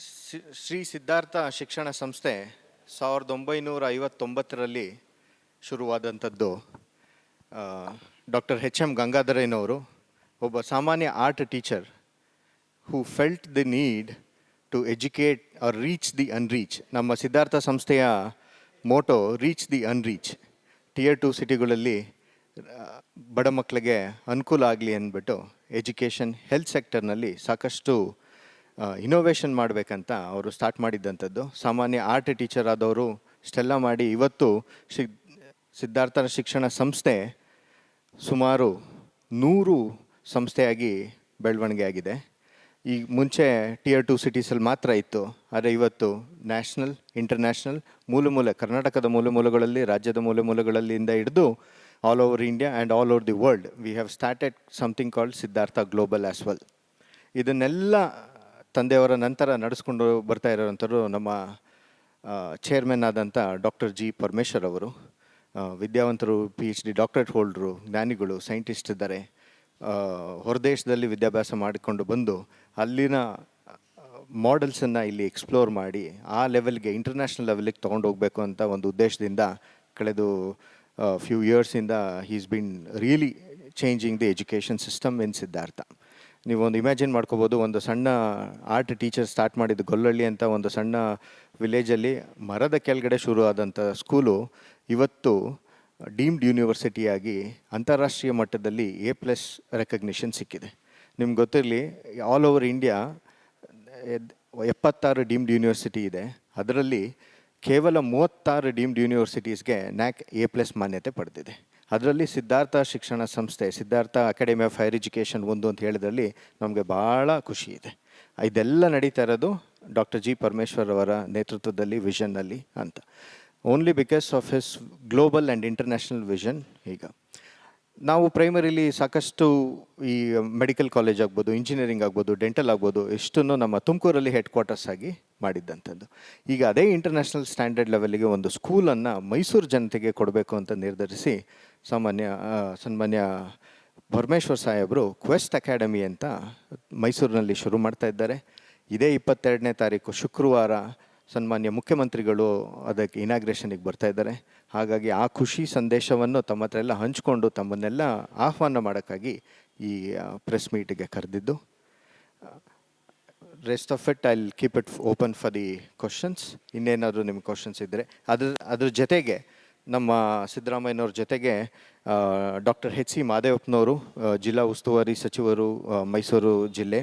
ಶ್ರೀ ಸಿದ್ಧಾರ್ಥ ಶಿಕ್ಷಣ ಸಂಸ್ಥೆ 1959ರಲ್ಲಿ ಶುರುವಾದಂಥದ್ದು. ಡಾಕ್ಟರ್ ಎಚ್ ಎಂ ಗಂಗಾಧರಯ್ಯನವರು ಒಬ್ಬ ಸಾಮಾನ್ಯ art teacher who felt the need to educate or reach the unreach. ನಮ್ಮ ಸಿದ್ಧಾರ್ಥ ಸಂಸ್ಥೆಯ motto reach the unreach. Tier 2 ಸಿಟಿಗಳಲ್ಲಿ ಬಡ ಮಕ್ಕಳಿಗೆ ಅನುಕೂಲ ಆಗಲಿ ಅಂದ್ಬಿಟ್ಟು ಎಜುಕೇಷನ್ ಹೆಲ್ತ್ ಸೆಕ್ಟರ್ನಲ್ಲಿ ಸಾಕಷ್ಟು ಇನೋವೇಷನ್ ಮಾಡಬೇಕಂತ ಅವರು ಸ್ಟಾರ್ಟ್ ಮಾಡಿದ್ದಂಥದ್ದು. ಸಾಮಾನ್ಯ ಆರ್ಟ್ ಟೀಚರ್ ಆದವರು ಇಷ್ಟೆಲ್ಲ ಮಾಡಿ ಇವತ್ತು ಸಿದ್ಧಾರ್ಥ ಶಿಕ್ಷಣ ಸಂಸ್ಥೆ ಸುಮಾರು 100 ಸಂಸ್ಥೆಯಾಗಿ ಬೆಳವಣಿಗೆ ಆಗಿದೆ. ಈ ಮುಂಚೆ Tier 2 ಸಿಟೀಸಲ್ಲಿ ಮಾತ್ರ ಇತ್ತು, ಆದರೆ ಇವತ್ತು ನ್ಯಾಷನಲ್, ಇಂಟರ್ನ್ಯಾಷನಲ್, ಕರ್ನಾಟಕದ ಮೂಲಗಳಲ್ಲಿ, ರಾಜ್ಯದ ಮೂಲಗಳಲ್ಲಿಂದ ಹಿಡಿದು all over India and all over the world we have started something called Siddhartha global as well. ಇದನ್ನೆಲ್ಲ ತಂದೆಯವರ ನಂತರ ನಡೆಸ್ಕೊಂಡು ಬರ್ತಾ ಇರೋವಂಥವ್ರು ನಮ್ಮ ಚೇರ್ಮನ್ ಆದಂಥ ಡಾಕ್ಟರ್ ಜಿ ಪರಮೇಶ್ವರ್ ಅವರು. ವಿದ್ಯಾವಂತರು, PhD ಡಾಕ್ಟರೇಟ್ ಹೋಲ್ಡ್ರು, ಜ್ಞಾನಿಗಳು, ಸೈಂಟಿಸ್ಟ್ ಇದ್ದಾರೆ. ಹೊರದೇಶದಲ್ಲಿ ವಿದ್ಯಾಭ್ಯಾಸ ಮಾಡಿಕೊಂಡು ಬಂದು ಅಲ್ಲಿನ ಮಾಡೆಲ್ಸನ್ನು ಇಲ್ಲಿ ಎಕ್ಸ್ಪ್ಲೋರ್ ಮಾಡಿ ಆ ಲೆವೆಲ್ಗೆ, ಇಂಟರ್ನ್ಯಾಷನಲ್ ಲೆವೆಲ್ಗೆ ತೊಗೊಂಡು ಹೋಗಬೇಕು ಅಂತ ಒಂದು ಉದ್ದೇಶದಿಂದ ಕಳೆದು ಫ್ಯೂ ಇಯರ್ಸಿಂದ is been really changing the education system in Siddhartha. ನೀವೊಂದು ಇಮ್ಯಾಜಿನ್ ಮಾಡ್ಕೋಬೋದು, ಒಂದು ಸಣ್ಣ ಆರ್ಟ್ ಟೀಚರ್ ಸ್ಟಾರ್ಟ್ ಮಾಡಿದ್ದು ಗೊಲ್ಲಳ್ಳಿ ಅಂತ ಒಂದು ಸಣ್ಣ ವಿಲೇಜಲ್ಲಿ ಮರದ ಕೆಳಗಡೆ ಶುರು ಆದಂಥ ಸ್ಕೂಲು ಇವತ್ತು ಡೀಮ್ಡ್ ಯೂನಿವರ್ಸಿಟಿಯಾಗಿ ಅಂತಾರಾಷ್ಟ್ರೀಯ ಮಟ್ಟದಲ್ಲಿ A+ ರೆಕಗ್ನಿಷನ್ ಸಿಕ್ಕಿದೆ. ನಿಮ್ಗೆ ಗೊತ್ತಿರಲಿ, all over India 76 deemed university ಇದೆ. ಅದರಲ್ಲಿ ಕೇವಲ 36 ಡೀಮ್ಡ್ ಯೂನಿವರ್ಸಿಟೀಸ್ಗೆ NAAC A+ ಮಾನ್ಯತೆ ಪಡೆದಿದೆ. ಅದರಲ್ಲಿ ಸಿದ್ಧಾರ್ಥ ಶಿಕ್ಷಣ ಸಂಸ್ಥೆ, Siddhartha academy of higher education ಒಂದು ಅಂತ ಹೇಳಿದ್ರಲ್ಲಿ ನಮಗೆ ಭಾಳ ಖುಷಿ ಇದೆ. ಇದೆಲ್ಲ ನಡೀತಾ ಇರೋದು ಡಾಕ್ಟರ್ ಜಿ ಪರಮೇಶ್ವರ್ ಅವರ ನೇತೃತ್ವದಲ್ಲಿ, ವಿಷನ್ನಲ್ಲಿ ಅಂತ. Only because of his global and international vision. ಈಗ ನಾವು ಪ್ರೈಮರಿಲಿ ಸಾಕಷ್ಟು ಈ ಮೆಡಿಕಲ್ ಕಾಲೇಜ್ ಆಗ್ಬೋದು, ಇಂಜಿನಿಯರಿಂಗ್ ಆಗ್ಬೋದು, ಡೆಂಟಲ್ ಆಗ್ಬೋದು, ಇಷ್ಟನ್ನು ನಮ್ಮ ತುಮಕೂರಲ್ಲಿ ಹೆಡ್ ಕ್ವಾರ್ಟರ್ಸ್ ಆಗಿ ಮಾಡಿದ್ದಂಥದ್ದು. ಈಗ ಅದೇ ಇಂಟರ್ನ್ಯಾಷನಲ್ ಸ್ಟ್ಯಾಂಡರ್ಡ್ ಲೆವೆಲ್ಗೆ ಒಂದು ಸ್ಕೂಲನ್ನು ಮೈಸೂರು ಜನತೆಗೆ ಕೊಡಬೇಕು ಅಂತ ನಿರ್ಧರಿಸಿ ಸನ್ಮಾನ್ಯ ಪರಮೇಶ್ವರ್ ಸಾಹೇಬರು ಕ್ವೆಸ್ಟ್ ಅಕಾಡೆಮಿ ಅಂತ ಮೈಸೂರಿನಲ್ಲಿ ಶುರು ಮಾಡ್ತಾ ಇದ್ದಾರೆ. ಇದೇ 22ನೇ ತಾರೀಕು ಶುಕ್ರವಾರ ಸನ್ಮಾನ್ಯ ಮುಖ್ಯಮಂತ್ರಿಗಳು ಅದಕ್ಕೆ ಇನಾಗ್ರೇಷನಿಗೆ ಬರ್ತಾ ಇದ್ದಾರೆ. ಹಾಗಾಗಿ ಆ ಖುಷಿ ಸಂದೇಶವನ್ನು ತಮ್ಮ ಹತ್ರ ಎಲ್ಲ ಹಂಚ್ಕೊಂಡು ತಮ್ಮನ್ನೆಲ್ಲ ಆಹ್ವಾನ ಮಾಡೋಕ್ಕಾಗಿ ಈ ಪ್ರೆಸ್ ಮೀಟಿಗೆ ಕರೆದಿದ್ದು. Rest of it I will keep it open for the questions. ಇನ್ನೇನಾದರೂ ನಿಮ್ಮ ಕ್ವಶನ್ಸ್ ಇದ್ದರೆ ಅದ್ರ ಜೊತೆಗೆ ನಮ್ಮ ಸಿದ್ದರಾಮಯ್ಯನವ್ರ ಜೊತೆಗೆ ಡಾಕ್ಟರ್ H.C. ಮಾದೇವಪ್ಪನವರು, ಜಿಲ್ಲಾ ಉಸ್ತುವಾರಿ ಸಚಿವರು ಮೈಸೂರು ಜಿಲ್ಲೆ,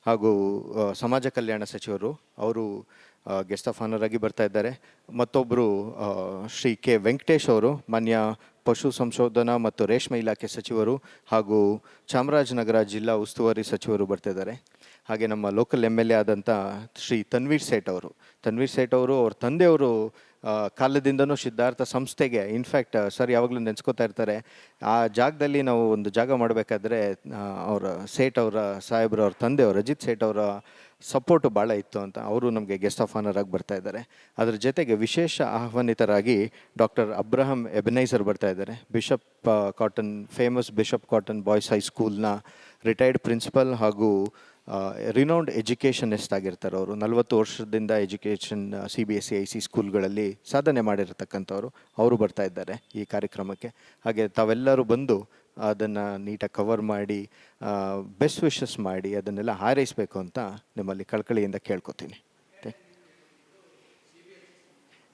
ಹಾಗೂ ಸಮಾಜ ಕಲ್ಯಾಣ ಸಚಿವರು, ಅವರು ಗೆಸ್ಟ್ ಆಫ್ ಆನರ್ ಆಗಿ ಬರ್ತಾ ಇದ್ದಾರೆ. ಮತ್ತೊಬ್ಬರು ಶ್ರೀ K. ವೆಂಕಟೇಶ್ ಅವರು, ಮಾನ್ಯ ಪಶು ಸಂಶೋಧನಾ ಮತ್ತು ರೇಷ್ಮೆ ಇಲಾಖೆ ಸಚಿವರು ಹಾಗೂ ಚಾಮರಾಜನಗರ ಜಿಲ್ಲಾ ಉಸ್ತುವಾರಿ ಸಚಿವರು ಬರ್ತಾ ಇದ್ದಾರೆ. ಹಾಗೆ ನಮ್ಮ ಲೋಕಲ್ MLA ಆದಂಥ ಶ್ರೀ ತನ್ವೀರ್ ಸೇಠ್ ಅವರು, ಅವ್ರ ತಂದೆಯವರು ಕಾಲದಿಂದನೂ ಸಿದ್ಧಾರ್ಥ ಸಂಸ್ಥೆಗೆ, ಇನ್ಫ್ಯಾಕ್ಟ್ ಸರ್ ಯಾವಾಗಲೂ ನೆನೆಸ್ಕೋತಾ ಇರ್ತಾರೆ, ಆ ಜಾಗದಲ್ಲಿ ನಾವು ಒಂದು ಜಾಗ ಮಾಡಬೇಕಾದ್ರೆ ಅವರ ಸೇಠ್ ಅವರ ಸಾಹೇಬ್ರು, ಅವ್ರ ತಂದೆಯವರು ಅಜಿತ್ ಸೇಠ್ ಅವರ ಸಪೋರ್ಟು ಭಾಳ ಇತ್ತು ಅಂತ ಅವರು ನಮಗೆ ಗೆಸ್ಟ್ ಆಫ್ ಆನರ್ ಆಗಿ ಬರ್ತಾ ಇದ್ದಾರೆ. ಅದರ ಜೊತೆಗೆ ವಿಶೇಷ ಆಹ್ವಾನಿತರಾಗಿ ಡಾಕ್ಟರ್ ಅಬ್ರಹಂ ಎಬೆನೈಸರ್ ಬರ್ತಾ ಇದ್ದಾರೆ. ಫೇಮಸ್ ಬಿಷಪ್ ಕಾಟನ್ ಬಾಯ್ಸ್ ಹೈಸ್ಕೂಲ್ನ ರಿಟೈರ್ಡ್ ಪ್ರಿನ್ಸಿಪಲ್ ಹಾಗೂ ರಿನೌಂಡ್ ಎಜುಕೇಷನಿಸ್ಟ್ ಆಗಿರ್ತಾರೆ. ಅವರು 40 ವರ್ಷದಿಂದ ಎಜುಕೇಷನ್ CBSE IC ಸ್ಕೂಲ್ಗಳಲ್ಲಿ ಸಾಧನೆ ಮಾಡಿರತಕ್ಕಂಥವ್ರು. ಅವರು ಬರ್ತಾ ಇದ್ದಾರೆ ಈ ಕಾರ್ಯಕ್ರಮಕ್ಕೆ. ಹಾಗೆ ತಾವೆಲ್ಲರೂ ಬಂದು ಅದನ್ನು ನೀಟಾಗಿ ಕವರ್ ಮಾಡಿ ಬೆಸ್ಟ್ ವಿಶಸ್ ಮಾಡಿ ಅದನ್ನೆಲ್ಲ ಹಾರೈಸಬೇಕು ಅಂತ ನಿಮ್ಮಲ್ಲಿ ಕಳಕಳಿಯಿಂದ ಕೇಳ್ಕೊತೀನಿ.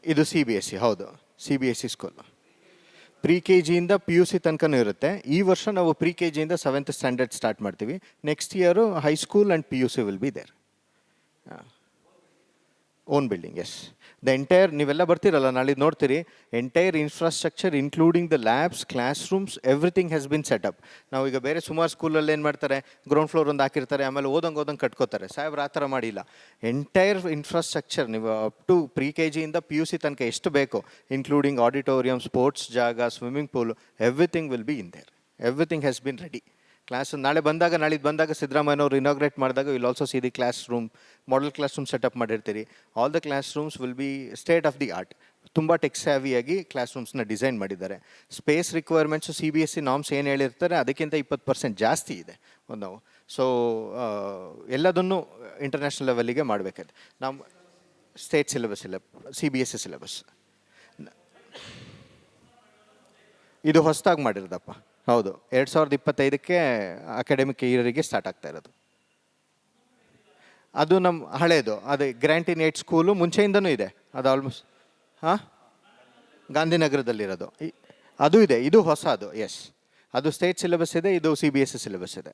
ಇದು CBSE, ಹೌದು, CBSE ಸ್ಕೂಲ್. Pre-KGಯಿಂದ PUC ತನಕನೂ ಇರುತ್ತೆ. ಈ ವರ್ಷ ನಾವು Pre-KGಯಿಂದ 7th ಸ್ಟ್ಯಾಂಡರ್ಡ್ ಸ್ಟಾರ್ಟ್ ಮಾಡ್ತೀವಿ. Next year high school and PUC will be there. Own building, yes. The entire, ನೀವೆಲ್ಲ ಬರ್ತೀರಲ್ಲ ನಾಳೆ ನೋಡ್ತೀರಿ, entire infrastructure including the labs, class rooms, everything has been set up. ನಾವು ಈಗ ಬೇರೆ ಸುಮಾರು ಸ್ಕೂಲಲ್ಲಿ ಏನು ಮಾಡ್ತಾರೆ, ಗ್ರೌಂಡ್ ಫ್ಲೋರ್ ಒಂದು ಹಾಕಿರ್ತಾರೆ, ಆಮೇಲೆ ಓದಂಗೆ ಕಟ್ಕೋತಾರೆ. ಸಾಹೇಬ್ರು ಆ ಥರ ಮಾಡಿಲ್ಲ. ಎಂಟೈರ್ ಇನ್ಫ್ರಾಸ್ಟ್ರಕ್ಚರ್ ನೀವು ಅಪ್ ಟು Pre-KGಯಿಂದ PUC ತನಕ ಎಷ್ಟು ಬೇಕು, ಇನ್ಕ್ಲೂಡಿಂಗ್ ಆಡಿಟೋರಿಯಂ, ಸ್ಪೋರ್ಟ್ಸ್ ಜಾಗ, swimming pool, everything will be in there. Everything has been ready. ನಾಳಿದ್ದು ಬಂದಾಗ ಸಿದ್ದರಾಮಯ್ಯನವರು ಇನಾಗ್ರೇಟ್ ಮಾಡಿದಾಗ will also see the class room, model class room setup ಮಾಡಿರ್ತೀರಿ. All the class rooms will be state of the art. ತುಂಬ tech ಸ್ಯಾವಿಯಾಗಿ class ರೂಮ್ಸ್ನ design ಮಾಡಿದ್ದಾರೆ. Space requirements CBSE norms ಏನು ಹೇಳಿರ್ತಾರೆ ಅದಕ್ಕಿಂತ 20% ಜಾಸ್ತಿ ಇದೆ ನಾವು. ಸೊ ಎಲ್ಲದನ್ನು ಇಂಟರ್ನ್ಯಾಷನಲ್ ಲೆವೆಲ್ಲಿಗೆ ಮಾಡಬೇಕಾಯ್ತು. ನಾವು ಸ್ಟೇಟ್ ಸಿಲೆಬಸ್ ಇಲ್ಲ, CBSE ಸಿಲೆಬಸ್. ಇದು ಹೊಸದಾಗಿ ಮಾಡಿರೋದಪ್ಪ. ಹೌದು, 2025ಕ್ಕೆ ಅಕಾಡೆಮಿಕ್ ಇಯರಿಗೆ ಸ್ಟಾರ್ಟ್ ಆಗ್ತಾ ಇರೋದು. ಅದು ನಮ್ಮ ಹಳೇದು, ಅದು ಗ್ರ್ಯಾಂಟಿನ್ 8 ಸ್ಕೂಲು ಮುಂಚೆಯಿಂದನೂ ಇದೆ. ಅದು ಆಲ್ಮೋಸ್ಟ್ ಗಾಂಧಿನಗರದಲ್ಲಿರೋದು. ಅದು ಇದೆ, ಇದು ಹೊಸ, ಅದು ಎಸ್, ಅದು ಸ್ಟೇಟ್ ಸಿಲೆಬಸ್ ಇದೆ, ಇದು CBSE ಸಿಲೆಬಸ್ ಇದೆ.